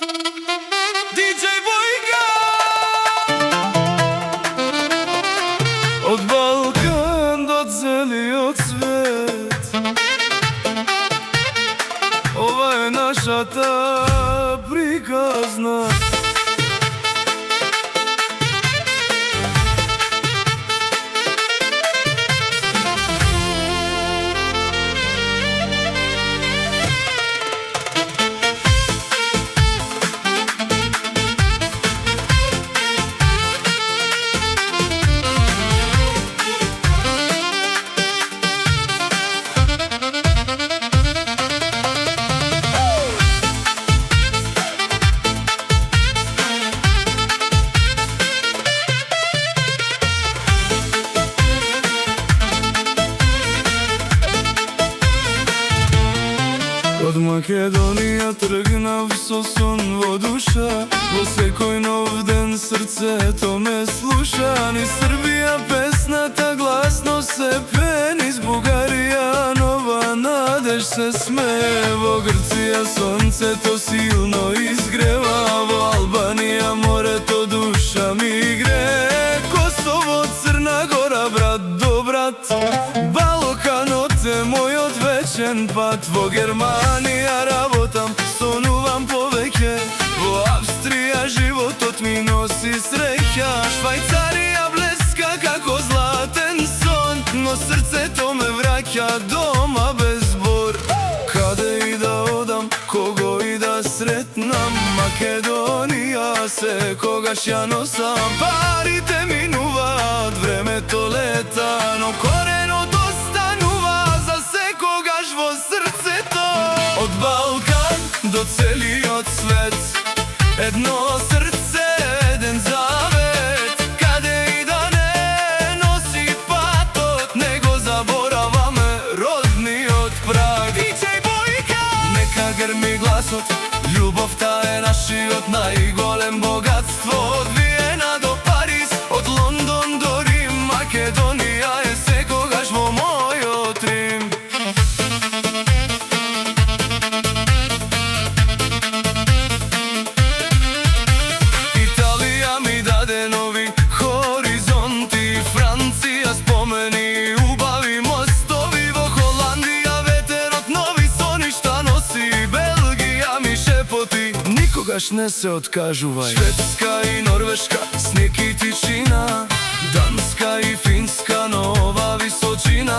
DJ Boyka Од Балкан до целиот свет, ова е нашата приказна. Од Македонија тргнав со сон во душа, во секој нов ден срцето ме слуша. Низ Србија песната гласно се пе, низ Бугарија нова надеж се смее. Во Грција сонцето силно изгрева, во Албанија морето душа ми грее. Косово, Црна Гора, брат до брат, Балканот е мојот вечен пат. Во Германија работам, сонувам повеќе, во Австрија животот ми носи среќа. Швајцарија блеска како златен сон, но срцето ме враќа дома без збор. Каде и да одам, кого и да сретнам, Македонија секогаш ја носам. Парите минуваат, времето лета, но коренот останува за секогаш во срцето. Од Балкан до целиот свет, едно срце, еден завет. Каде и да не носи патот, не го забораваме родниот праг. DJ Boyka нека грми гласот, љубовта е нашиот најголем богатство. Од Виена до Париз, од Лондон до Рим, Македонија е секогаш во мојот Рим. Италија ми даде нови хоризонти, Франција спомени убави мостови, во Холандија ветерот нови соништа носи, Белгија ми шепоти никогаш не се откажувај. Шведска и Норвешка, снег и тишина, Данска и Финска, нова височина.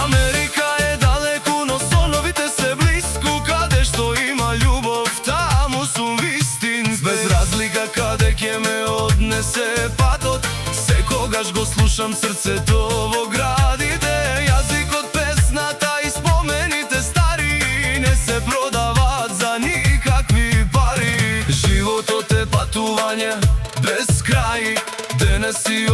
Америка е далеку, но соновите се блиску, каде што има љубов, таму сум вистински. Без разлика каде ќе ме однесе патот, секогаш го слушам срцето во градите. Јазикот, песната и спомените стари не се продаваат за никакви пари. Животот е патување без крај, денес и